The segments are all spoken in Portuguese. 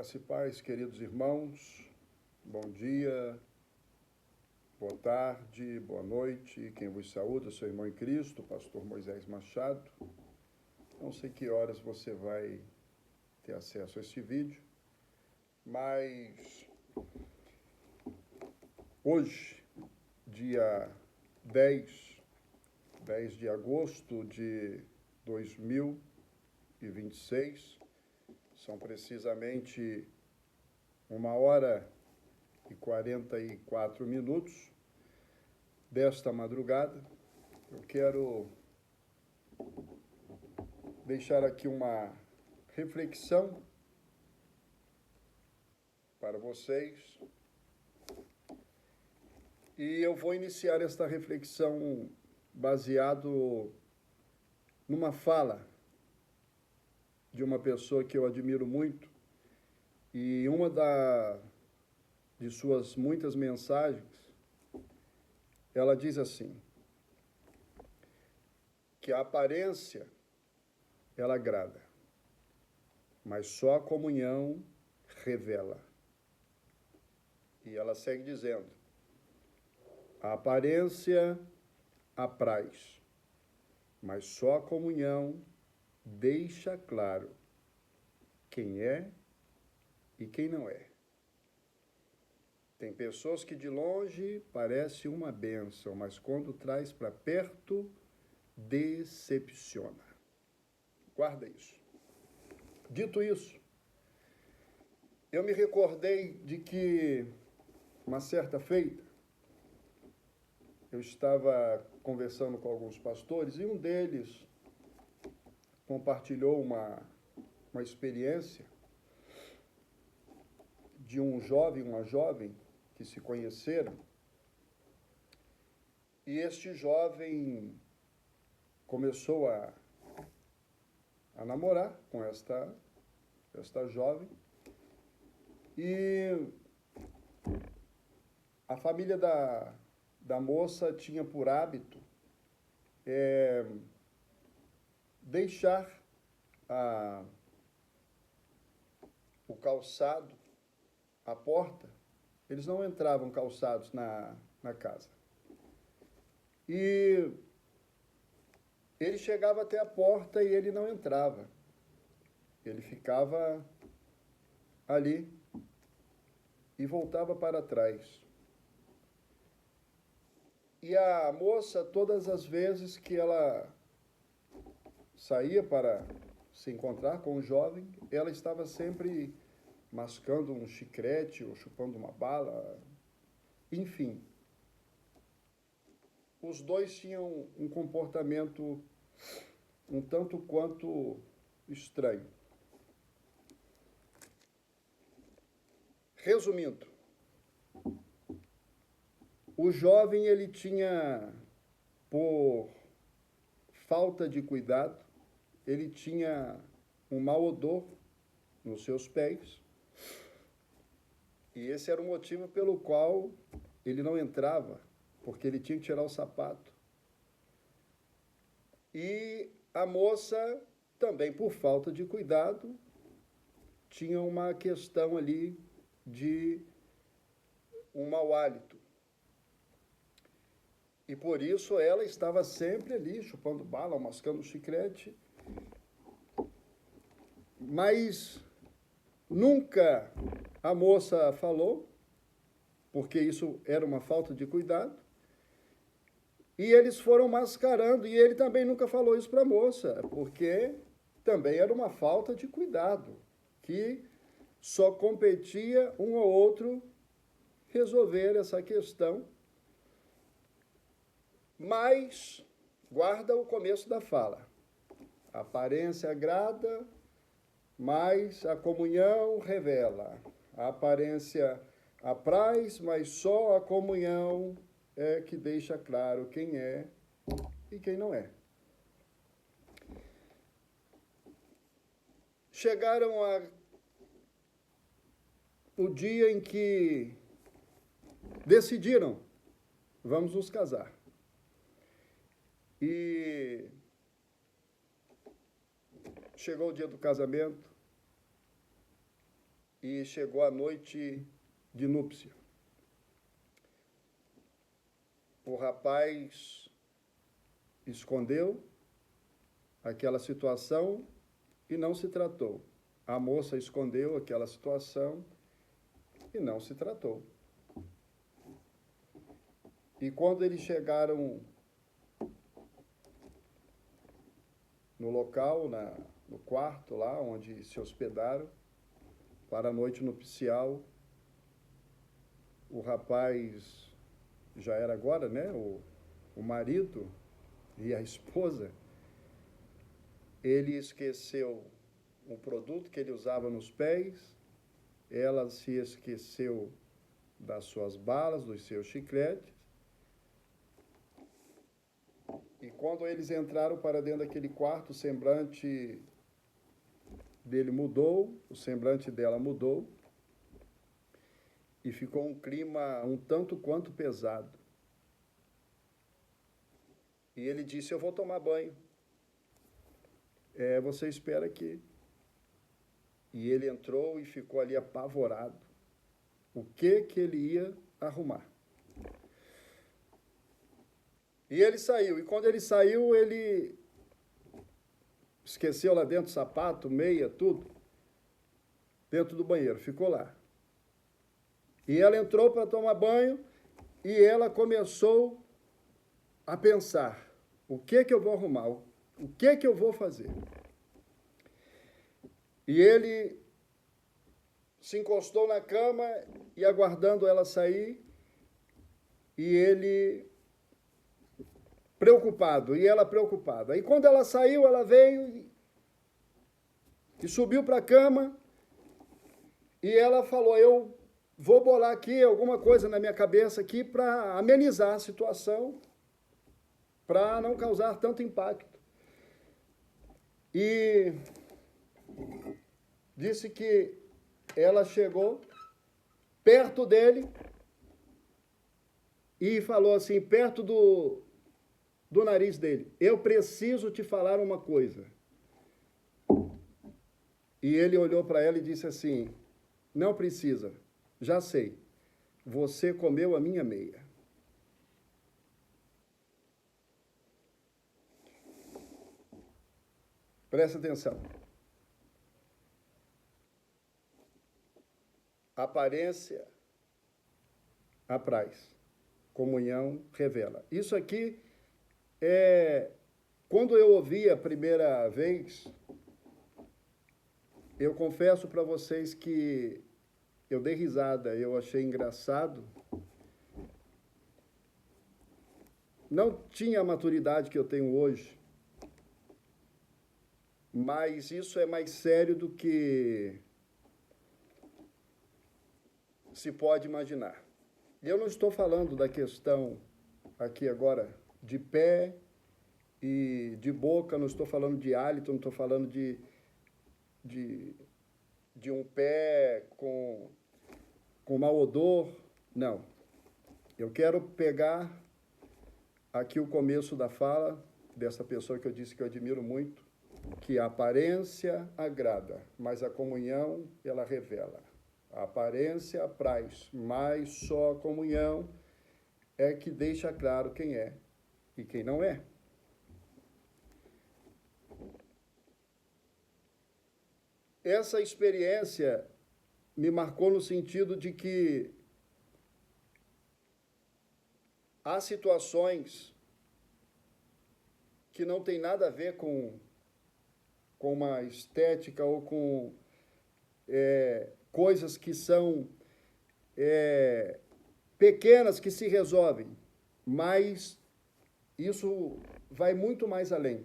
Graça e paz, queridos irmãos, bom dia, boa tarde, boa noite. Quem vos saúda, seu irmão em Cristo, pastor Moisés Machado. Não sei que horas você vai ter acesso a este vídeo, mas hoje, dia 10 de agosto de 2026, são precisamente 1h44 desta madrugada. Eu quero deixar aqui uma reflexão para vocês. E eu vou iniciar esta reflexão baseado numa fala de uma pessoa que eu admiro muito, e uma de suas muitas mensagens, ela diz assim, que a aparência, ela agrada, mas só a comunhão revela. E ela segue dizendo, a aparência apraz, mas só a comunhão deixa claro quem é e quem não é. Tem pessoas que de longe parece uma bênção, mas quando traz para perto, decepciona. Guarda isso. Dito isso, eu me recordei de que, uma certa feita, eu estava conversando com alguns pastores e um deles compartilhou uma experiência de um jovem e uma jovem que se conheceram, e este jovem começou a namorar com esta jovem, e a família da moça tinha por hábito deixar o calçado, a porta. Eles não entravam calçados na casa. E ele chegava até a porta e ele não entrava. Ele ficava ali e voltava para trás. E a moça, todas as vezes que ela saía para se encontrar com o jovem, ela estava sempre mascando um chiclete ou chupando uma bala, enfim. Os dois tinham um comportamento um tanto quanto estranho. Resumindo, o jovem, ele tinha, por falta de cuidado, ele tinha um mau odor nos seus pés, e esse era o motivo pelo qual ele não entrava, porque ele tinha que tirar o sapato. E a moça, também por falta de cuidado, tinha uma questão ali de um mau hálito. E por isso ela estava sempre ali, chupando bala, mascando chiclete. Mas nunca a moça falou, porque isso era uma falta de cuidado. E eles foram mascarando, e ele também nunca falou isso para a moça, porque também era uma falta de cuidado, que só competia um ou outro resolver essa questão. Mas guarda o começo da fala. A aparência agrada, mas a comunhão revela. A aparência apraz, mas só a comunhão é que deixa claro quem é e quem não é. Chegaram o dia em que decidiram, vamos nos casar. E chegou o dia do casamento, e chegou a noite de núpcia. O rapaz escondeu aquela situação e não se tratou. A moça escondeu aquela situação e não se tratou. E quando eles chegaram no local, no quarto lá, onde se hospedaram, para a noite nupcial, o rapaz, já era agora, né, o marido e a esposa, ele esqueceu um produto que ele usava nos pés, ela se esqueceu das suas balas, dos seus chicletes, e quando eles entraram para dentro daquele quarto, o semblante dele mudou, o semblante dela mudou, e ficou um clima um tanto quanto pesado. E ele disse, eu vou tomar banho. Você espera aqui. E ele entrou e ficou ali apavorado. O que ele ia arrumar? E ele saiu. E quando ele saiu, ele esqueceu lá dentro sapato, meia, tudo, dentro do banheiro. Ficou lá. E ela entrou para tomar banho e ela começou a pensar, o que eu vou arrumar? O que eu vou fazer? E ele se encostou na cama e aguardando ela sair, e ele preocupado, e ela preocupada. E quando ela saiu, ela veio e subiu para a cama, e ela falou, eu vou bolar aqui alguma coisa na minha cabeça aqui para amenizar a situação, para não causar tanto impacto. E disse que ela chegou perto dele e falou assim, perto do nariz dele, eu preciso te falar uma coisa. E ele olhou para ela e disse assim, não precisa, já sei, você comeu a minha meia. Presta atenção. Aparência apraz, comunhão revela. Isso aqui quando eu ouvi a primeira vez, eu confesso para vocês que eu dei risada, eu achei engraçado. Não tinha a maturidade que eu tenho hoje, mas isso é mais sério do que se pode imaginar. Eu não estou falando da questão aqui agora de pé e de boca, não estou falando de hálito, não estou falando de um pé com mau odor, não. Eu quero pegar aqui o começo da fala dessa pessoa que eu disse que eu admiro muito, que a aparência agrada, mas a comunhão, ela revela. A aparência apraz, mas só a comunhão é que deixa claro quem é e quem não é. Essa experiência me marcou no sentido de que há situações que não tem nada a ver com uma estética ou com coisas que são pequenas que se resolvem, mas isso vai muito mais além.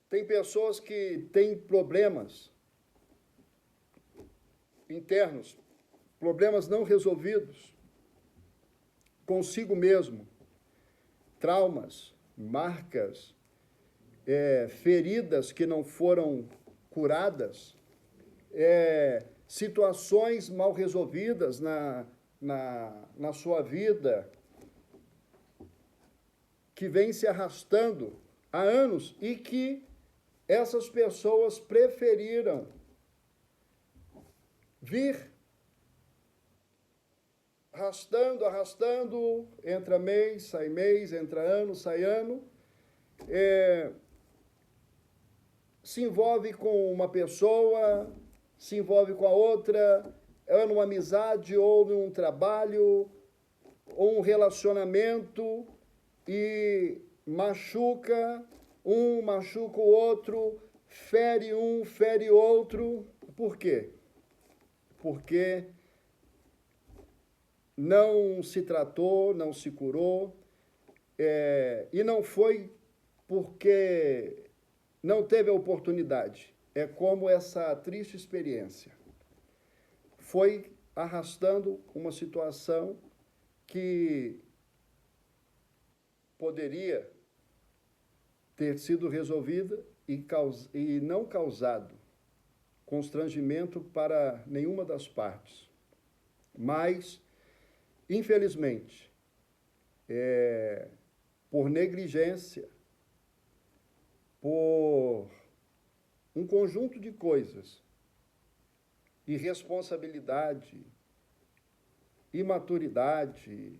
Tem pessoas que têm problemas internos, problemas não resolvidos consigo mesmo, traumas, marcas, feridas que não foram curadas, situações mal resolvidas na sua vida, que vem se arrastando há anos e que essas pessoas preferiram vir arrastando, entra mês, entra ano, sai ano, se envolve com uma pessoa, se envolve com a outra, é numa amizade ou num trabalho, ou um relacionamento, e machuca o outro, fere um, fere outro. Por quê? Porque não se tratou, não se curou, e não foi porque não teve a oportunidade. É como essa triste experiência. Foi arrastando uma situação que poderia ter sido resolvida e não causado constrangimento para nenhuma das partes. Mas, infelizmente, por negligência, por um conjunto de coisas, irresponsabilidade, imaturidade,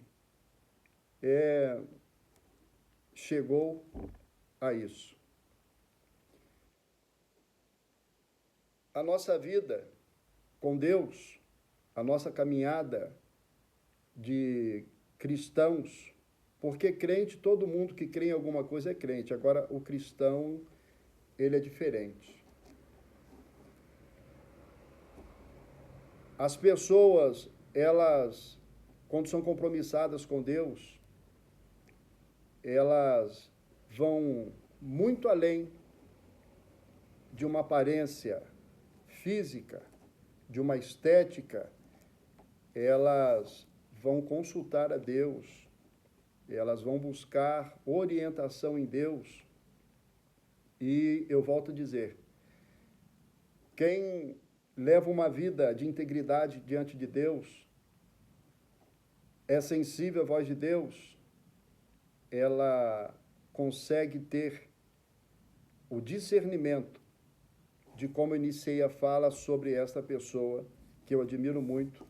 chegou a isso. A nossa vida com Deus, a nossa caminhada de cristãos, porque crente, todo mundo que crê em alguma coisa é crente. Agora, o cristão, ele é diferente. As pessoas, elas, quando são compromissadas com Deus, elas vão muito além de uma aparência física, de uma estética. Elas vão consultar a Deus, elas vão buscar orientação em Deus. E eu volto a dizer, quem leva uma vida de integridade diante de Deus, é sensível à voz de Deus, ela consegue ter o discernimento de como iniciei a fala sobre esta pessoa, que eu admiro muito,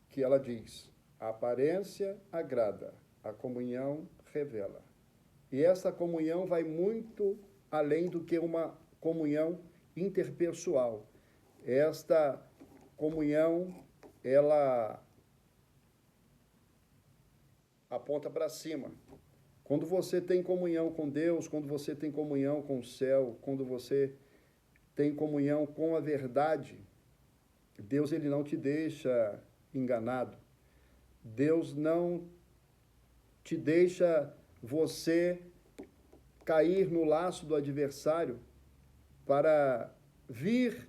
que ela diz: a aparência agrada, a comunhão revela. E essa comunhão vai muito além do que uma comunhão interpessoal. Esta comunhão, ela aponta para cima. Quando você tem comunhão com Deus, quando você tem comunhão com o céu, quando você tem comunhão com a verdade, Deus, ele não te deixa enganado. Deus não te deixa você cair no laço do adversário para vir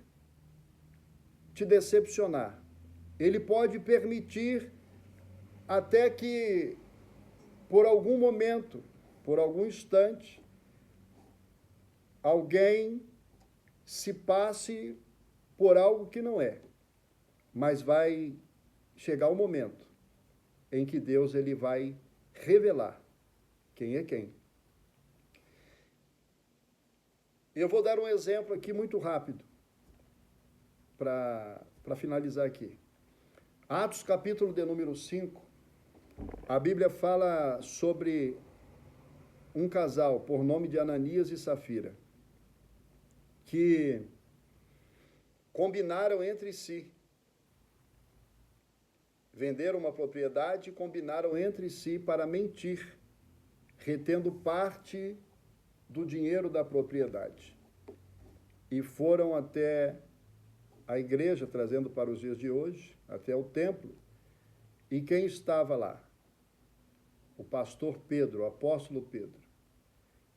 te decepcionar. Ele pode permitir até que, por algum momento, por algum instante, alguém se passe por algo que não é. Mas vai chegar o momento em que Deus, ele vai revelar quem é quem. Eu vou dar um exemplo aqui muito rápido para finalizar aqui. Atos, capítulo de número 5, a Bíblia fala sobre um casal por nome de Ananias e Safira, que combinaram entre si, venderam uma propriedade e combinaram entre si para mentir, retendo parte do dinheiro da propriedade. E foram até a igreja, trazendo para os dias de hoje, até o templo. E quem estava lá? O pastor Pedro, o apóstolo Pedro.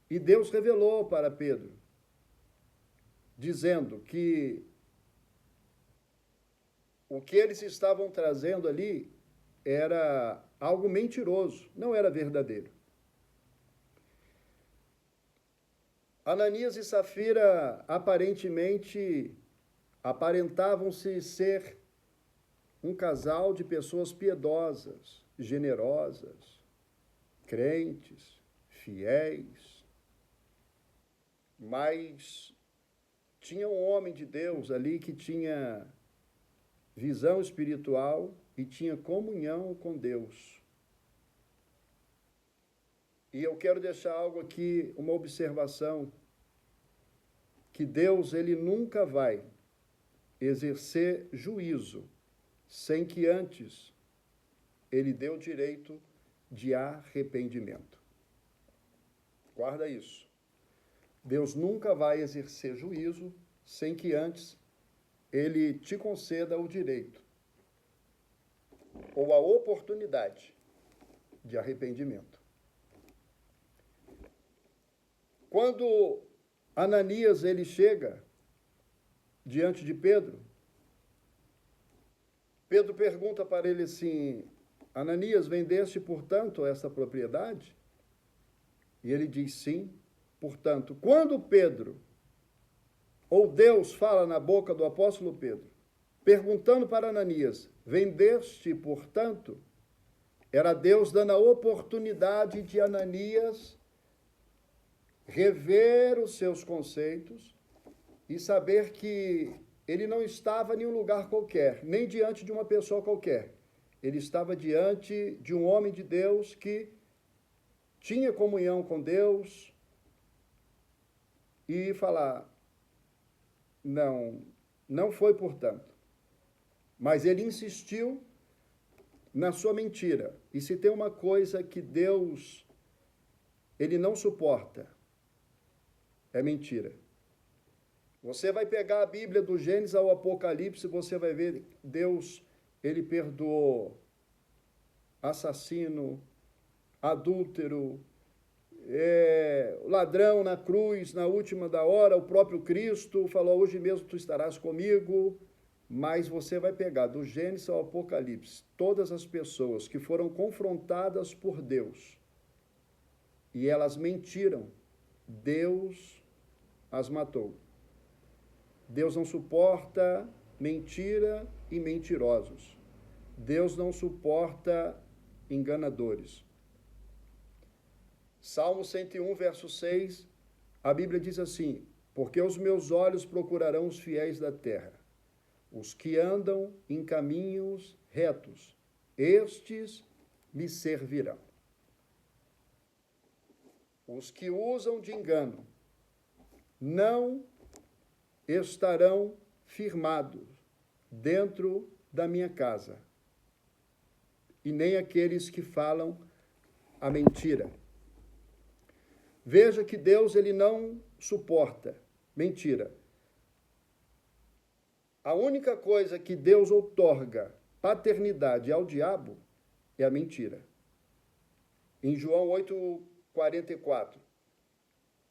E Deus revelou para Pedro, dizendo que o que eles estavam trazendo ali era algo mentiroso, não era verdadeiro. Ananias e Safira aparentavam-se ser um casal de pessoas piedosas, generosas, crentes, fiéis, mas tinha um homem de Deus ali que tinha visão espiritual e tinha comunhão com Deus. E eu quero deixar algo aqui, uma observação, que Deus, ele nunca vai exercer juízo sem que antes ele dê o direito de arrependimento. Guarda isso. Deus nunca vai exercer juízo sem que antes ele te conceda o direito ou a oportunidade de arrependimento. Quando Ananias ele chega diante de Pedro, Pedro pergunta para ele assim: Ananias, vendeste, portanto, esta propriedade? E ele diz sim. Portanto, quando Pedro, ou Deus fala na boca do apóstolo Pedro, perguntando para Ananias, vendeste, portanto, era Deus dando a oportunidade de Ananias rever os seus conceitos e saber que ele não estava em um lugar qualquer, nem diante de uma pessoa qualquer. Ele estava diante de um homem de Deus que tinha comunhão com Deus e falar, não foi portanto. Mas ele insistiu na sua mentira. E se tem uma coisa que Deus, ele não suporta, é mentira. Você vai pegar a Bíblia do Gênesis ao Apocalipse, você vai ver Deus, ele perdoou assassino, adúltero, ladrão na cruz, na última da hora, o próprio Cristo falou, hoje mesmo tu estarás comigo, mas você vai pegar do Gênesis ao Apocalipse, todas as pessoas que foram confrontadas por Deus, e elas mentiram, Deus as matou. Deus não suporta mentira e mentirosos. Deus não suporta enganadores. Salmo 101, verso 6, a Bíblia diz assim, porque os meus olhos procurarão os fiéis da terra, os que andam em caminhos retos, estes me servirão. Os que usam de engano não estarão firmados dentro da minha casa, e nem aqueles que falam a mentira. Veja que Deus, ele não suporta mentira. A única coisa que Deus outorga paternidade ao diabo é a mentira. Em João 8,44,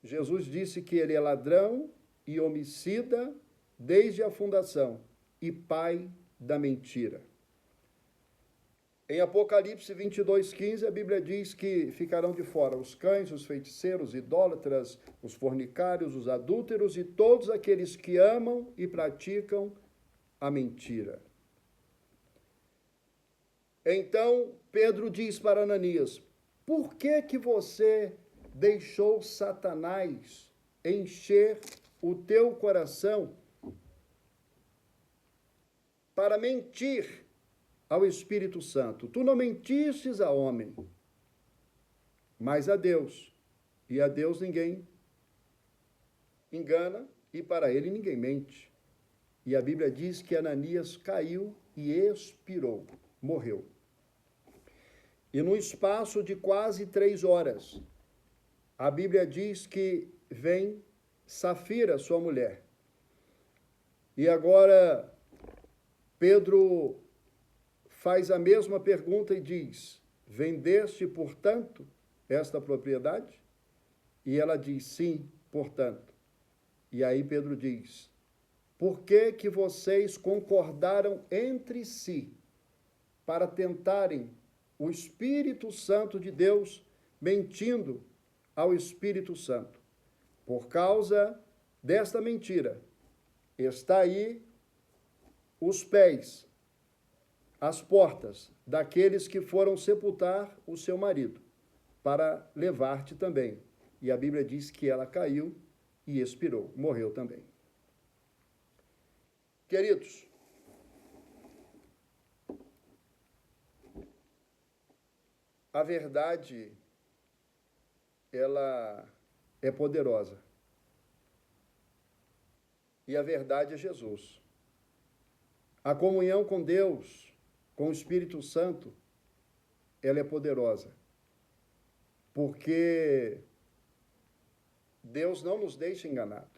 Jesus disse que ele é ladrão e homicida desde a fundação e pai da mentira. Em Apocalipse 22,15, a Bíblia diz que ficarão de fora os cães, os feiticeiros, os idólatras, os fornicários, os adúlteros e todos aqueles que amam e praticam a mentira. Então, Pedro diz para Ananias, por que você deixou Satanás encher o teu coração para mentir ao Espírito Santo? Tu não mentistes a homem, mas a Deus. E a Deus ninguém engana e para ele ninguém mente. E a Bíblia diz que Ananias caiu e expirou, morreu. E no espaço de quase 3 horas, a Bíblia diz que vem Safira, sua mulher. E agora Pedro faz a mesma pergunta e diz, vendeste, portanto, esta propriedade? E ela diz, sim, portanto. E aí Pedro diz, por que vocês concordaram entre si para tentarem o Espírito Santo de Deus, mentindo ao Espírito Santo? Por causa desta mentira, está aí os pés, as portas daqueles que foram sepultar o seu marido, para levar-te também. E a Bíblia diz que ela caiu e expirou, morreu também. Queridos, A verdade, ela é poderosa. E a verdade é Jesus. A comunhão com Deus, com o Espírito Santo, ela é poderosa. Porque Deus não nos deixa enganado.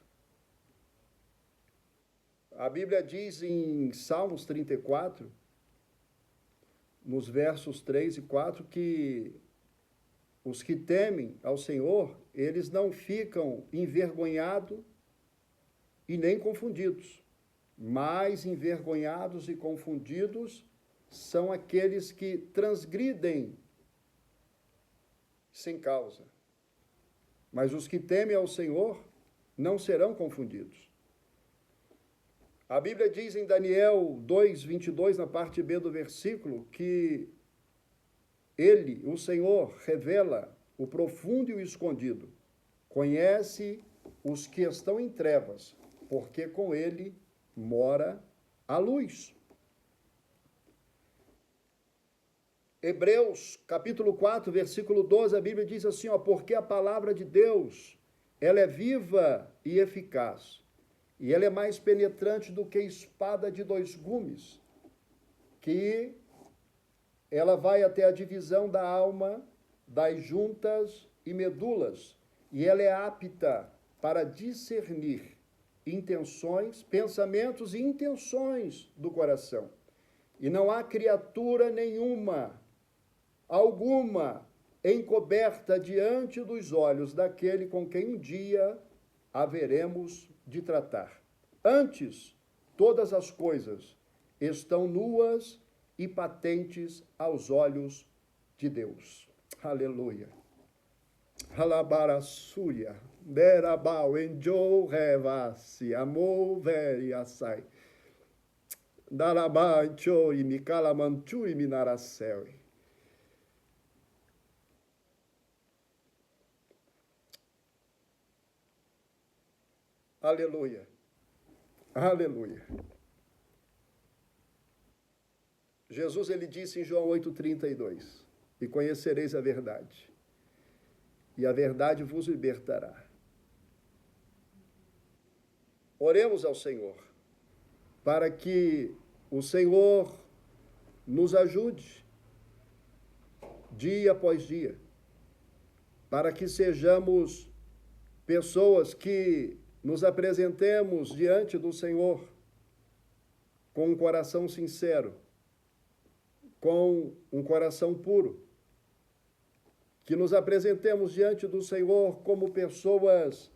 A Bíblia diz em Salmos 34, nos versos 3 e 4, que os que temem ao Senhor, eles não ficam envergonhados e nem confundidos. Mas envergonhados e confundidos são aqueles que transgridem sem causa. Mas os que temem ao Senhor não serão confundidos. A Bíblia diz em Daniel 2:22, na parte B do versículo, que ele, o Senhor, revela o profundo e o escondido. Conhece os que estão em trevas, porque com ele mora a luz. Hebreus, capítulo 4, versículo 12, a Bíblia diz assim, porque a palavra de Deus, ela é viva e eficaz, e ela é mais penetrante do que espada de dois gumes, que ela vai até a divisão da alma, das juntas e medulas, e ela é apta para discernir intenções, pensamentos e intenções do coração. E não há criatura nenhuma, alguma, encoberta diante dos olhos daquele com quem um dia haveremos de tratar. Antes, todas as coisas estão nuas e patentes aos olhos de Deus. Aleluia. Halabarasuya, derabau enjou revasi, amor veriasai. Darabá enjou e mikalamanchu e minaracel. Aleluia. Aleluia. Jesus, ele disse em João 8,32, e conhecereis a verdade, e a verdade vos libertará. Oremos ao Senhor, para que o Senhor nos ajude, dia após dia, para que sejamos pessoas que nos apresentemos diante do Senhor com um coração sincero, com um coração puro, que nos apresentemos diante do Senhor como pessoas